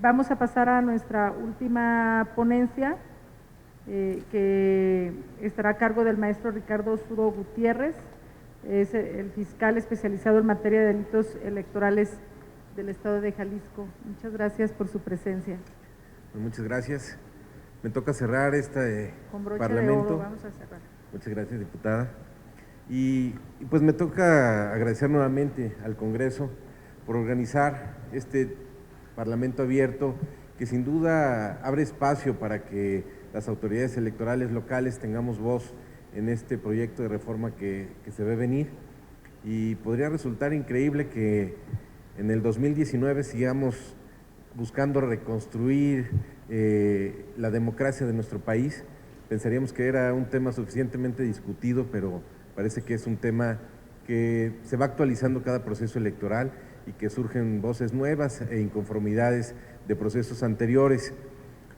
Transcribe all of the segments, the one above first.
Vamos a pasar a nuestra última ponencia, que estará a cargo del maestro Ricardo Suro Gutiérrez, es el fiscal especializado en materia de delitos electorales del Estado de Jalisco. Muchas gracias por su presencia. Muchas gracias. Me toca cerrar este Con broche parlamento. de oro vamos a cerrar. Muchas gracias, diputada. Y pues me toca agradecer nuevamente al Congreso por organizar este parlamento abierto, que sin duda abre espacio para que las autoridades electorales locales tengamos voz en este proyecto de reforma que se ve venir. Y podría resultar increíble que en el 2019 sigamos buscando reconstruir la democracia de nuestro país. Pensaríamos que era un tema suficientemente discutido, pero parece que es un tema que se va actualizando cada proceso electoral y que surgen voces nuevas e inconformidades de procesos anteriores.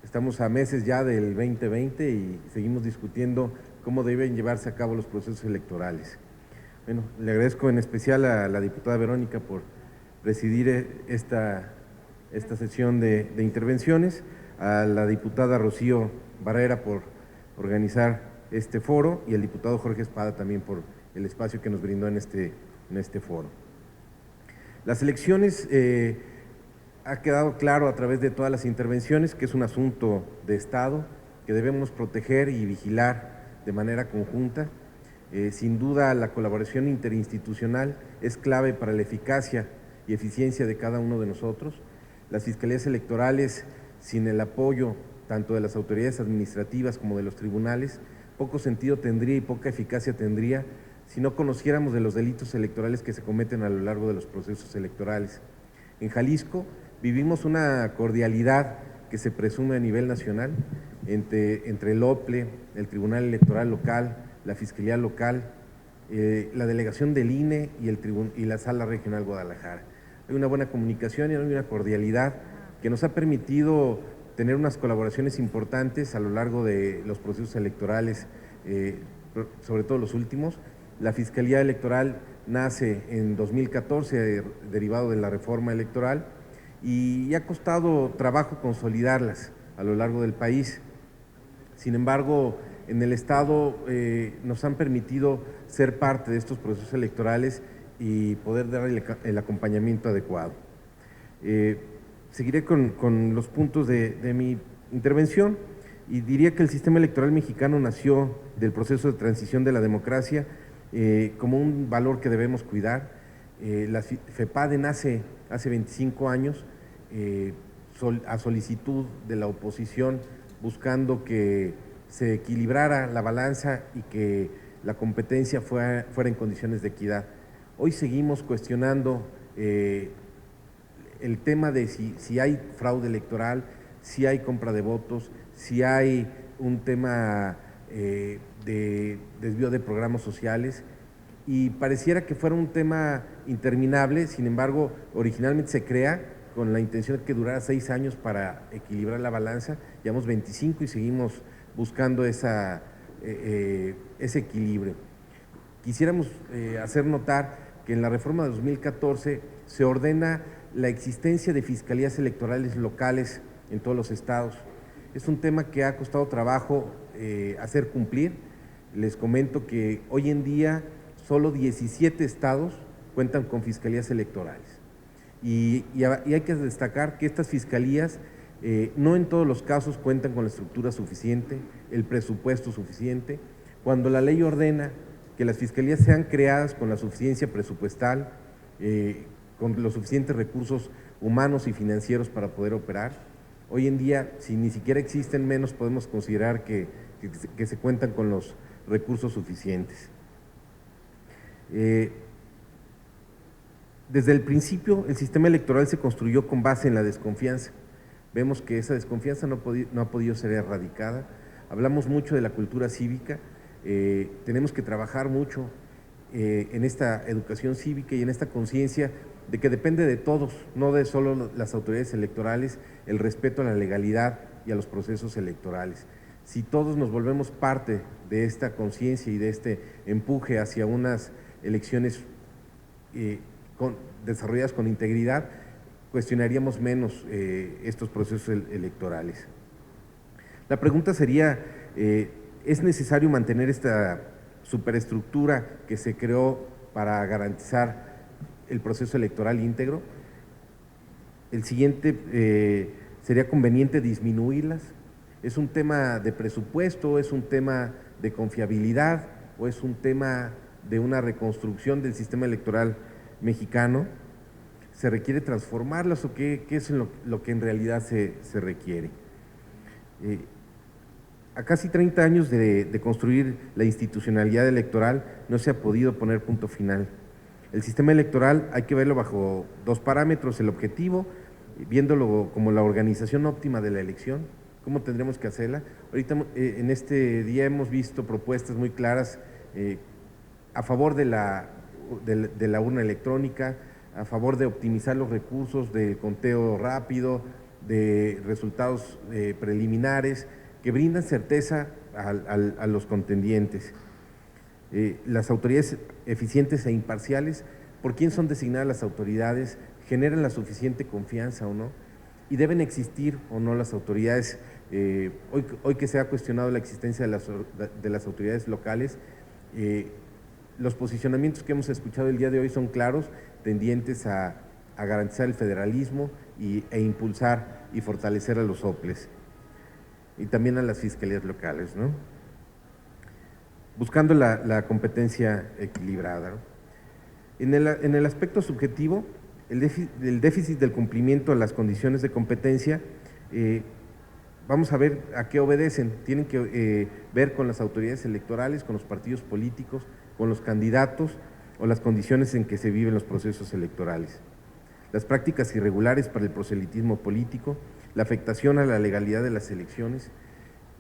Estamos a meses ya del 2020 y seguimos discutiendo cómo deben llevarse a cabo los procesos electorales. Bueno, le agradezco en especial a la diputada Verónica por presidir esta sesión de intervenciones, a la diputada Rocío Barrera por organizar este foro y al diputado Jorge Espada también por el espacio que nos brindó en este foro. Las elecciones, ha quedado claro a través de todas las intervenciones que es un asunto de Estado que debemos proteger y vigilar de manera conjunta. Sin duda, la colaboración interinstitucional es clave para la eficacia y eficiencia de cada uno de nosotros. Las fiscalías electorales, sin el apoyo tanto de las autoridades administrativas como de los tribunales, poco sentido tendría y poca eficacia tendría si no conociéramos de los delitos electorales que se cometen a lo largo de los procesos electorales. En Jalisco vivimos una cordialidad que se presume a nivel nacional entre el OPLE, el Tribunal Electoral Local, la Fiscalía Local, la delegación del INE y la Sala Regional Guadalajara. Hay una buena comunicación y hay una cordialidad que nos ha permitido tener unas colaboraciones importantes a lo largo de los procesos electorales, sobre todo los últimos. La Fiscalía Electoral nace en 2014, derivado de la reforma electoral, y ha costado trabajo consolidarlas a lo largo del país. Sin embargo, en el Estado nos han permitido ser parte de estos procesos electorales y poder dar el acompañamiento adecuado. Seguiré con los puntos de mi intervención y diría que el sistema electoral mexicano nació del proceso de transición de la democracia como un valor que debemos cuidar. La FEPADE nace hace 25 años a solicitud de la oposición, buscando que se equilibrara la balanza y que la competencia fuera en condiciones de equidad. Hoy seguimos cuestionando el tema de si hay fraude electoral, si hay compra de votos, si hay un tema de desvío de programas sociales, y pareciera que fuera un tema interminable. Sin embargo, originalmente se crea con la intención de que durara 6 años para equilibrar la balanza. Llevamos 25 y seguimos buscando ese equilibrio. Quisiéramos hacer notar que en la reforma de 2014 se ordena la existencia de fiscalías electorales locales en todos los estados. Es un tema que ha costado trabajo hacer cumplir. Les comento que hoy en día solo 17 estados cuentan con fiscalías electorales. Y hay que destacar que estas fiscalías no en todos los casos cuentan con la estructura suficiente, el presupuesto suficiente. Cuando la ley ordena que las fiscalías sean creadas con la suficiencia presupuestal, con los suficientes recursos humanos y financieros para poder operar, hoy en día, si ni siquiera existen, menos podemos considerar que se cuentan con los recursos suficientes. Desde el principio, el sistema electoral se construyó con base en la desconfianza. Vemos que esa desconfianza no ha podido ser erradicada. Hablamos mucho de la cultura cívica, tenemos que trabajar mucho en esta educación cívica y en esta conciencia de que depende de todos, no de solo las autoridades electorales, el respeto a la legalidad y a los procesos electorales. Si todos nos volvemos parte de esta conciencia y de este empuje hacia unas elecciones desarrolladas con integridad, cuestionaríamos menos estos procesos electorales. La pregunta sería, ¿es necesario mantener esta superestructura que se creó para garantizar el proceso electoral íntegro? El siguiente, ¿sería conveniente disminuirlas? ¿Es un tema de presupuesto, es un tema de confiabilidad o es un tema de una reconstrucción del sistema electoral mexicano? ¿Se requiere transformarlas o qué es lo que en realidad se requiere? A casi 30 años de construir la institucionalidad electoral no se ha podido poner punto final. El sistema electoral hay que verlo bajo dos parámetros: el objetivo, viéndolo como la organización óptima de la elección, cómo tendremos que hacerla. Ahorita en este día hemos visto propuestas muy claras a favor de la urna electrónica, a favor de optimizar los recursos del conteo rápido, de resultados preliminares, que brindan certeza a los contendientes. Las autoridades eficientes e imparciales, ¿por quién son designadas las autoridades? ¿Generan la suficiente confianza o no? ¿Y deben existir o no las autoridades? Hoy que se ha cuestionado la existencia de las autoridades locales, los posicionamientos que hemos escuchado el día de hoy son claros, tendientes a garantizar el federalismo e impulsar y fortalecer a los OPLES y también a las fiscalías locales, ¿no? Buscando la competencia equilibrada, ¿no? En el aspecto subjetivo, el déficit del cumplimiento a las condiciones de competencia, vamos a ver a qué obedecen. Tienen que ver con las autoridades electorales, con los partidos políticos, con los candidatos o las condiciones en que se viven los procesos electorales. Las prácticas irregulares para el proselitismo político, la afectación a la legalidad de las elecciones.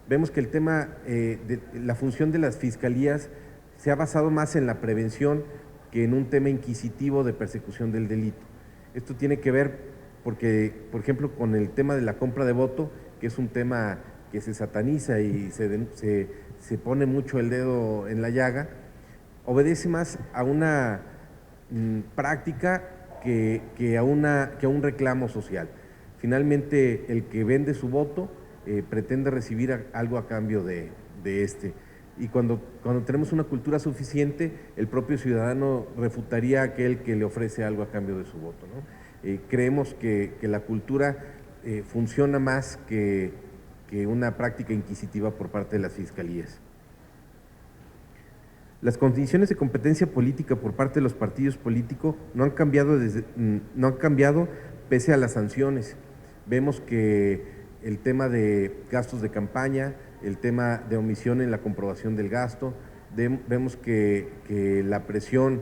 Vemos que el tema de la función de las fiscalías se ha basado más en la prevención que en un tema inquisitivo de persecución del delito. Esto tiene que ver porque, por ejemplo, con el tema de la compra de voto, que es un tema que se sataniza y se pone mucho el dedo en la llaga, obedece más a una práctica que a un reclamo social. Finalmente, el que vende su voto pretende recibir algo a cambio de este. Y cuando tenemos una cultura suficiente, el propio ciudadano refutaría a aquel que le ofrece algo a cambio de su voto, ¿no? Creemos que la cultura funciona más que una práctica inquisitiva por parte de las fiscalías. Las condiciones de competencia política por parte de los partidos políticos no han cambiado pese a las sanciones. Vemos que el tema de gastos de campaña, el tema de omisión en la comprobación del gasto, vemos que la presión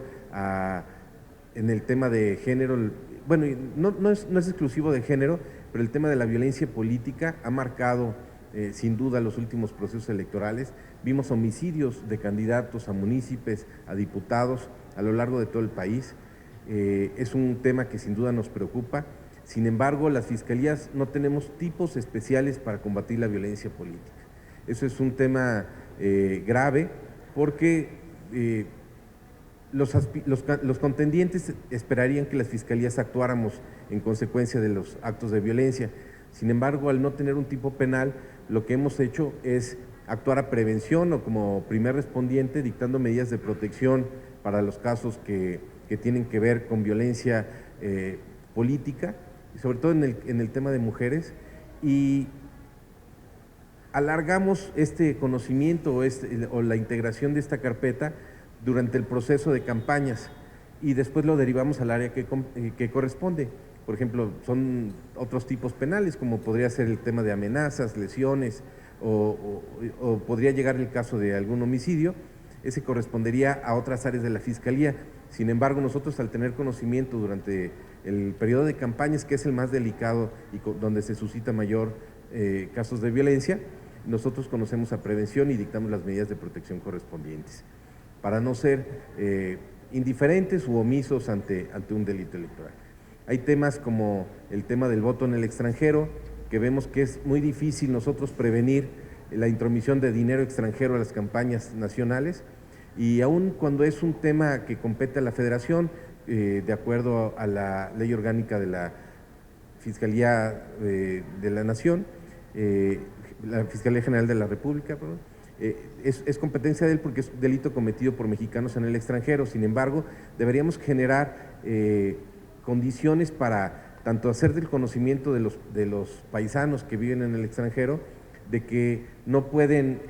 en el tema de género, bueno, no es exclusivo de género, pero el tema de la violencia política ha marcado sin duda los últimos procesos electorales. Vimos homicidios de candidatos a municipios, a diputados a lo largo de todo el país. Es un tema que sin duda nos preocupa. Sin embargo, las fiscalías no tenemos tipos especiales para combatir la violencia política. Eso es un tema grave porque los contendientes esperarían que las fiscalías actuáramos en consecuencia de los actos de violencia. Sin embargo, al no tener un tipo penal, lo que hemos hecho es actuar a prevención o como primer respondiente, dictando medidas de protección para los casos que tienen que ver con violencia política, sobre todo en el tema de mujeres, y alargamos este conocimiento o la integración de esta carpeta durante el proceso de campañas y después lo derivamos al área que corresponde. Por ejemplo, son otros tipos penales, como podría ser el tema de amenazas, lesiones, o podría llegar el caso de algún homicidio. Ese correspondería a otras áreas de la Fiscalía. Sin embargo, nosotros, al tener conocimiento durante el periodo de campañas, que es el más delicado y donde se suscita mayor casos de violencia, nosotros conocemos a prevención y dictamos las medidas de protección correspondientes, para no ser indiferentes u omisos ante un delito electoral. Hay temas como el tema del voto en el extranjero, que vemos que es muy difícil nosotros prevenir la intromisión de dinero extranjero a las campañas nacionales, y aun cuando es un tema que compete a la Federación, de acuerdo a la Ley Orgánica de la Fiscalía de la Nación, la Fiscalía General de la República, perdón. Es competencia de él porque es delito cometido por mexicanos en el extranjero. Sin embargo, deberíamos generar condiciones para tanto hacer del conocimiento de los paisanos que viven en el extranjero, de que no pueden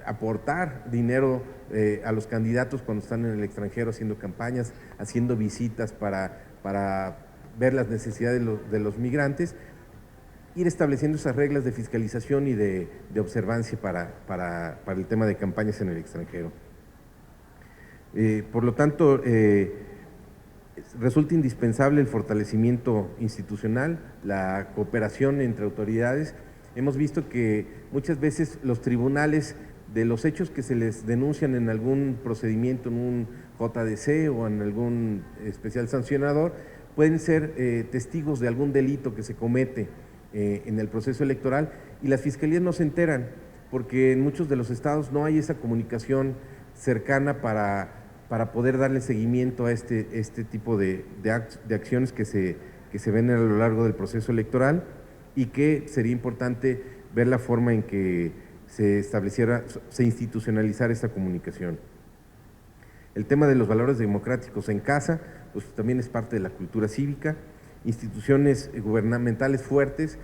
aportar dinero a los candidatos cuando están en el extranjero haciendo campañas, haciendo visitas para ver las necesidades de los migrantes, ir estableciendo esas reglas de fiscalización y de observancia para el tema de campañas en el extranjero. Por lo tanto, resulta indispensable el fortalecimiento institucional, la cooperación entre autoridades. Hemos visto que muchas veces los tribunales, de los hechos que se les denuncian en algún procedimiento, en un JDC o en algún especial sancionador, pueden ser testigos de algún delito que se comete en el proceso electoral, y las fiscalías no se enteran porque en muchos de los estados no hay esa comunicación cercana para poder darle seguimiento a este tipo de acciones que se ven a lo largo del proceso electoral, y que sería importante ver la forma en que se institucionalizara esta comunicación. El tema de los valores democráticos en casa, pues también es parte de la cultura cívica. Instituciones gubernamentales fuertes.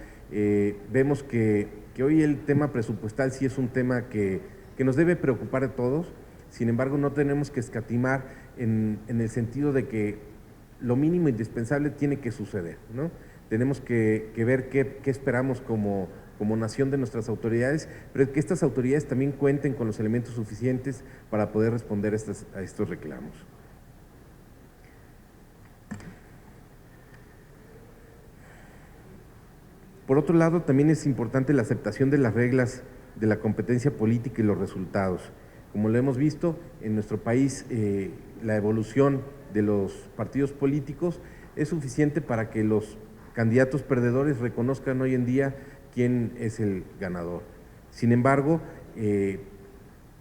Vemos que hoy el tema presupuestal sí es un tema que nos debe preocupar a todos. Sin embargo, no tenemos que escatimar en el sentido de que lo mínimo indispensable tiene que suceder, ¿no? Tenemos que ver qué esperamos como nación de nuestras autoridades, pero que estas autoridades también cuenten con los elementos suficientes para poder responder a estos reclamos. Por otro lado, también es importante la aceptación de las reglas de la competencia política y los resultados. Como lo hemos visto, en nuestro país la evolución de los partidos políticos es suficiente para que los candidatos perdedores reconozcan hoy en día quién es el ganador. Sin embargo,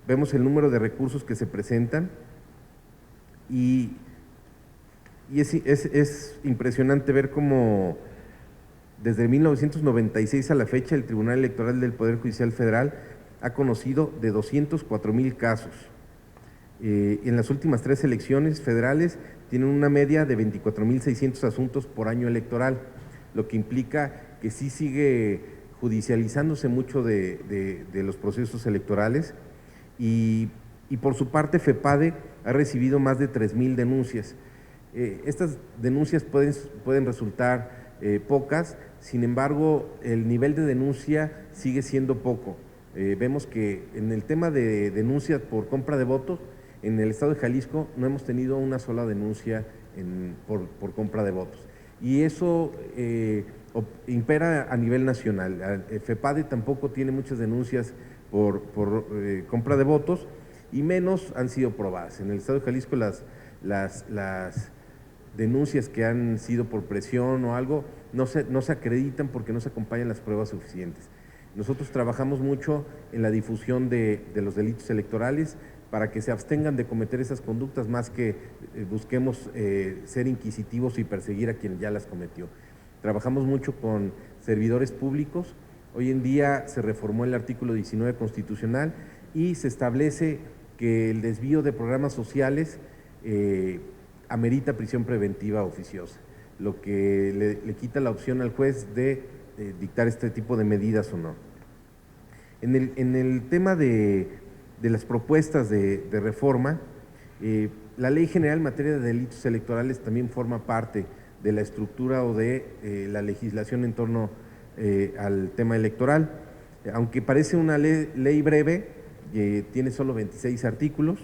vemos el número de recursos que se presentan y es impresionante ver cómo desde 1996 a la fecha el Tribunal Electoral del Poder Judicial Federal ha conocido de 204,000 casos. En las últimas 3 elecciones federales tienen una media de 24,600 asuntos por año electoral, lo que implica que sí sigue judicializándose mucho de los procesos electorales, y por su parte FEPADE ha recibido más de 3,000 denuncias. Estas denuncias pueden resultar pocas, sin embargo el nivel de denuncia sigue siendo poco. Vemos que en el tema de denuncias por compra de votos, en el estado de Jalisco no hemos tenido una sola denuncia por compra de votos, y eso impera a nivel nacional. FEPADE tampoco tiene muchas denuncias por compra de votos, y menos han sido probadas. En el estado de Jalisco las denuncias que han sido por presión o algo no se acreditan porque no se acompañan las pruebas suficientes. Nosotros trabajamos mucho en la difusión de los delitos electorales para que se abstengan de cometer esas conductas, más que busquemos ser inquisitivos y perseguir a quien ya las cometió. Trabajamos mucho con servidores públicos. Hoy en día se reformó el artículo 19 constitucional y se establece que el desvío de programas sociales amerita prisión preventiva oficiosa, lo que le quita la opción al juez de dictar este tipo de medidas o no. En el tema de las propuestas de reforma, la Ley General en materia de delitos electorales también forma parte de la estructura o de la legislación en torno al tema electoral. Aunque parece una ley breve, tiene solo 26 artículos,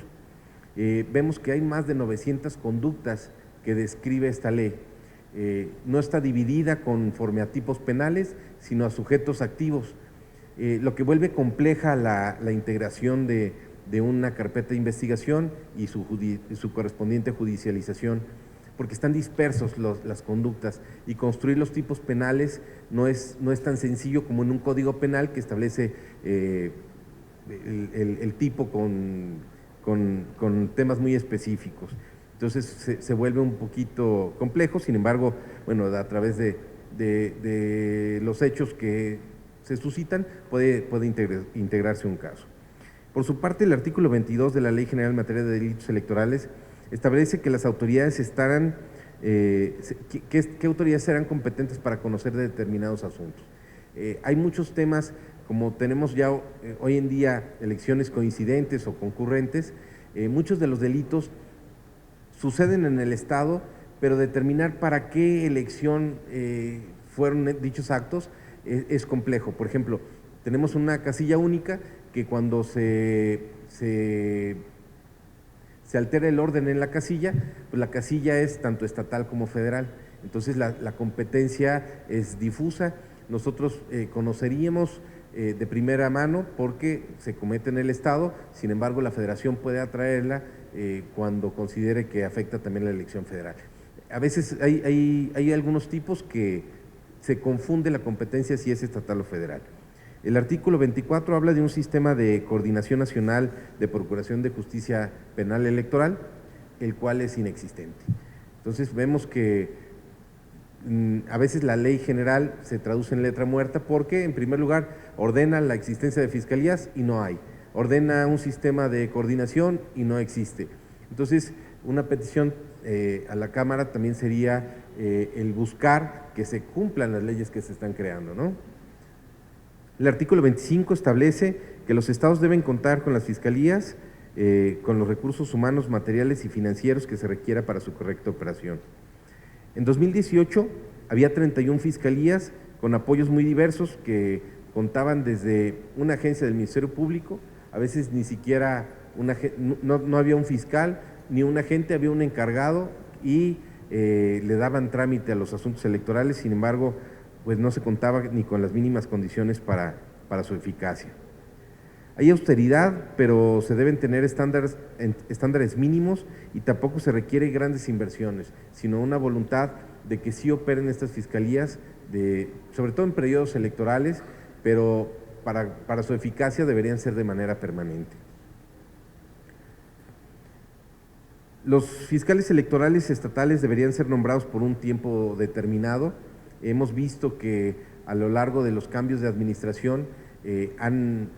vemos que hay más de 900 conductas que describe esta ley. No está dividida conforme a tipos penales, sino a sujetos activos, lo que vuelve compleja la integración de una carpeta de investigación y su correspondiente judicialización, porque están dispersos las conductas, y construir los tipos penales no es tan sencillo como en un código penal que establece el tipo con temas muy específicos. Entonces se vuelve un poquito complejo. Sin embargo, bueno, a través de de los hechos que se suscitan, puede integrarse un caso. Por su parte, el artículo 22 de la Ley General en materia de delitos electorales establece que las autoridades estarán, ¿qué autoridades serán competentes para conocer de determinados asuntos? Hay muchos temas, como tenemos ya hoy en día elecciones coincidentes o concurrentes, muchos de los delitos suceden en el Estado, pero determinar para qué elección fueron dichos actos es complejo. Por ejemplo, tenemos una casilla única que cuando se altera el orden en la casilla, pues la casilla es tanto estatal como federal. Entonces la competencia es difusa. Nosotros conoceríamos de primera mano porque se comete en el Estado, sin embargo la Federación puede atraerla cuando considere que afecta también la elección federal. A veces hay algunos tipos que se confunde la competencia si es estatal o federal. El artículo 24 habla de un sistema de coordinación nacional de procuración de justicia penal electoral, el cual es inexistente. Entonces vemos que a veces la ley general se traduce en letra muerta porque, en primer lugar, ordena la existencia de fiscalías y no hay. Ordena un sistema de coordinación y no existe. Entonces, una petición a la Cámara también sería el buscar que se cumplan las leyes que se están creando, ¿no? El artículo 25 establece que los estados deben contar con las fiscalías, con los recursos humanos, materiales y financieros que se requiera para su correcta operación. En 2018 había 31 fiscalías con apoyos muy diversos que contaban desde una agencia del Ministerio Público, a veces ni siquiera no había un fiscal ni un agente, había un encargado y le daban trámite a los asuntos electorales, sin embargo, pues no se contaba ni con las mínimas condiciones para su eficacia. Hay austeridad, pero se deben tener estándares mínimos y tampoco se requiere grandes inversiones, sino una voluntad de que sí operen estas fiscalías, sobre todo en periodos electorales, pero para su eficacia deberían ser de manera permanente. Los fiscales electorales estatales deberían ser nombrados por un tiempo determinado. Hemos visto que a lo largo de los cambios de administración han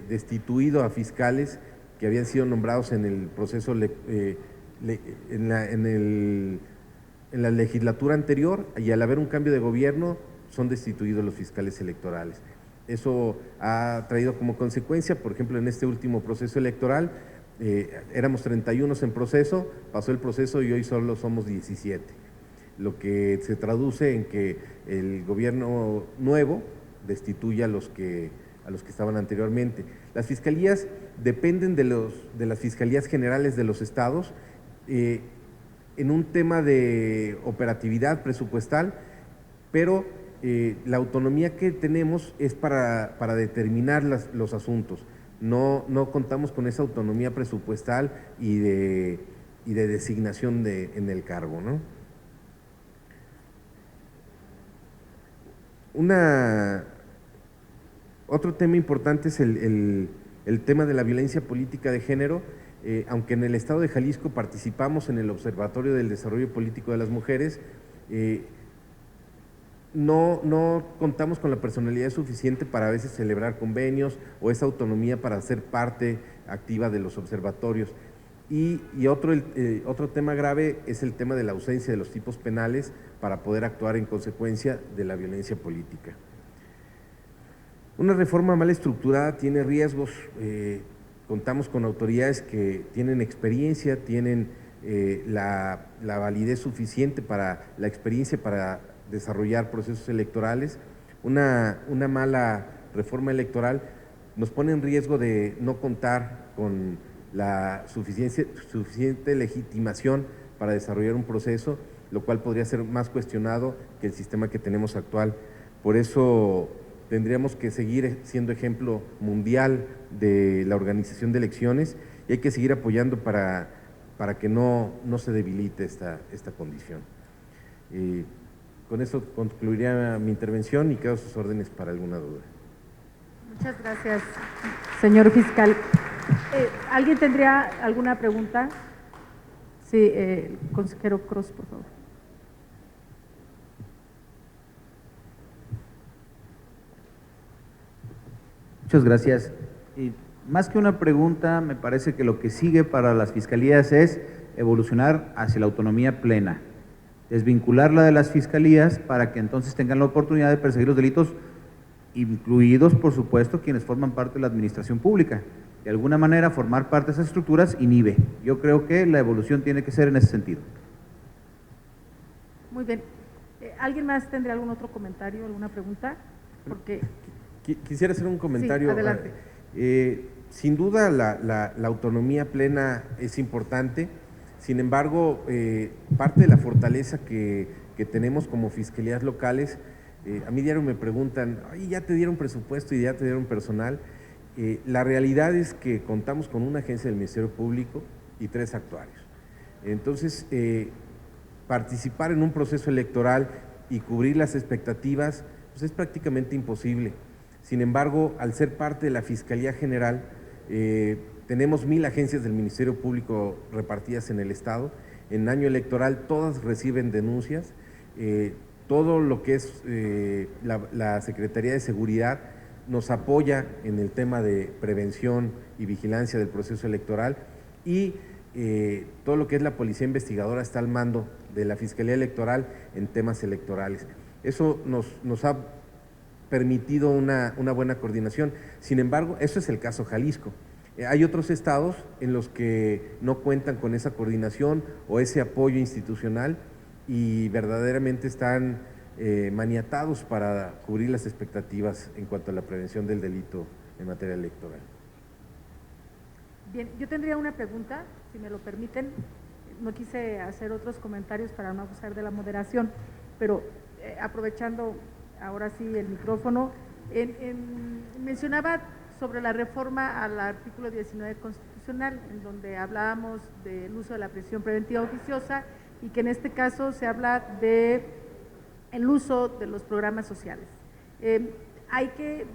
destituido a fiscales que habían sido nombrados en el proceso, en la legislatura anterior, y al haber un cambio de gobierno son destituidos los fiscales electorales. Eso ha traído como consecuencia, por ejemplo, en este último proceso electoral, éramos 31 en proceso, pasó el proceso y hoy solo somos 17, lo que se traduce en que el gobierno nuevo destituye a los que estaban anteriormente. Las fiscalías dependen de las fiscalías generales de los estados en un tema de operatividad presupuestal, pero la autonomía que tenemos es para determinar los asuntos. No contamos con esa autonomía presupuestal y de designación en el cargo, ¿no? Otro tema importante es el tema de la violencia política de género. Aunque en el estado de Jalisco participamos en el Observatorio del Desarrollo Político de las Mujeres, no contamos con la personalidad suficiente para a veces celebrar convenios o esa autonomía para ser parte activa de los observatorios. Y otro tema grave es el tema de la ausencia de los tipos penales para poder actuar en consecuencia de la violencia política. Una reforma mal estructurada tiene riesgos. Contamos con autoridades que tienen experiencia, tienen la validez suficiente para la experiencia para desarrollar procesos electorales. Una mala reforma electoral nos pone en riesgo de no contar con la suficiente legitimación para desarrollar un proceso, lo cual podría ser más cuestionado que el sistema que tenemos actual. Por eso tendríamos que seguir siendo ejemplo mundial de la organización de elecciones y hay que seguir apoyando para que no se debilite esta condición. Con eso concluiría mi intervención y quedo a sus órdenes para alguna duda. Muchas gracias, señor fiscal. ¿Alguien tendría alguna pregunta? Sí, el consejero Cross, por favor. Muchas gracias. Más que una pregunta, me parece que lo que sigue para las fiscalías es evolucionar hacia la autonomía plena, desvincularla de las fiscalías para que entonces tengan la oportunidad de perseguir los delitos, incluidos, por supuesto, quienes forman parte de la administración pública. De alguna manera, formar parte de esas estructuras inhibe. Yo creo que la evolución tiene que ser en ese sentido. Muy bien. ¿Alguien más tendría algún otro comentario, alguna pregunta? Porque Quisiera hacer un comentario. Sí, adelante. Sin duda la autonomía plena es importante, sin embargo, parte de la fortaleza que tenemos como fiscalías locales, a mí diario me preguntan, "Ay, ya te dieron presupuesto y ya te dieron personal". La realidad es que contamos con una agencia del Ministerio Público y 3 actuarios. Entonces, participar en un proceso electoral y cubrir las expectativas, pues es prácticamente imposible. Sin embargo, al ser parte de la Fiscalía General, tenemos 1000 agencias del Ministerio Público repartidas en el Estado. En año electoral todas reciben denuncias. Todo lo que es la Secretaría de Seguridad nos apoya en el tema de prevención y vigilancia del proceso electoral, y todo lo que es la Policía Investigadora está al mando de la Fiscalía Electoral en temas electorales. Eso nos ha permitido una buena coordinación. Sin embargo, eso es el caso Jalisco. Hay otros estados en los que no cuentan con esa coordinación o ese apoyo institucional y verdaderamente están maniatados para cubrir las expectativas en cuanto a la prevención del delito en materia electoral. bien, yo tendría una pregunta, si me lo permiten. No quise hacer otros comentarios para no abusar de la moderación, pero aprovechando ahora sí el micrófono, mencionaba sobre la reforma al artículo 19 constitucional, en donde hablábamos del uso de la prisión preventiva oficiosa y que en este caso se habla de el uso de los programas sociales.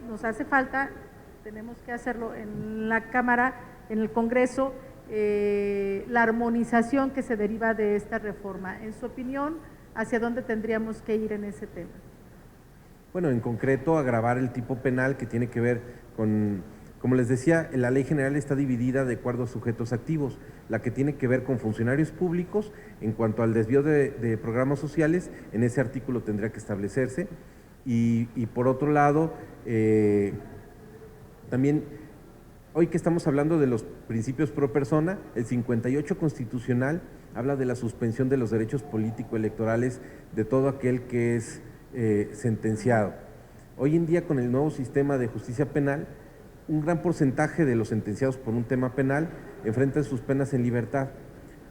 Nos hace falta, tenemos que hacerlo en la Cámara, en el Congreso, la armonización que se deriva de esta reforma. En su opinión, ¿hacia dónde tendríamos que ir en ese tema? Bueno, en concreto, agravar el tipo penal que tiene que ver con, como les decía, la ley general está dividida de acuerdo a sujetos activos. La que tiene que ver con funcionarios públicos, en cuanto al desvío de programas sociales, en ese artículo tendría que establecerse. Y por otro lado, también, hoy que estamos hablando de los principios pro persona, el 58 constitucional habla de la suspensión de los derechos político-electorales de todo aquel que es sentenciado. Hoy en día, con el nuevo sistema de justicia penal, un gran porcentaje de los sentenciados por un tema penal enfrentan sus penas en libertad,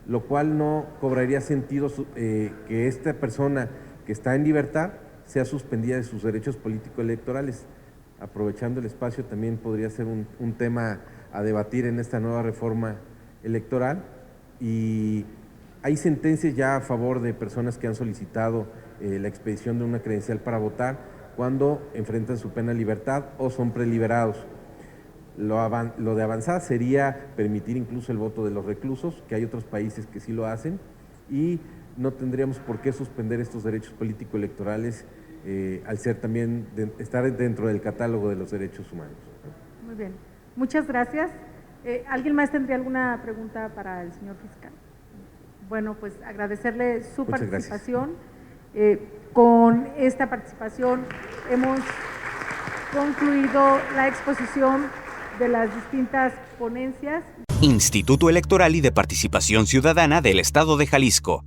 lo cual no cobraría sentido que esta persona que está en libertad sea suspendida de sus derechos político-electorales. Aprovechando el espacio, también podría ser un tema a debatir en esta nueva reforma electoral, y hay sentencias ya a favor de personas que han solicitado la expedición de una credencial para votar cuando enfrentan su pena en libertad o son preliberados. Lo de avanzada sería permitir incluso el voto de los reclusos, que hay otros países que sí lo hacen, y no tendríamos por qué suspender estos derechos político-electorales al ser también, estar dentro del catálogo de los derechos humanos. Muy bien, muchas gracias. ¿Alguien más tendría alguna pregunta para el señor fiscal? Bueno, pues agradecerle su participación. Con esta participación hemos concluido la exposición de las distintas ponencias. Instituto Electoral y de Participación Ciudadana del Estado de Jalisco.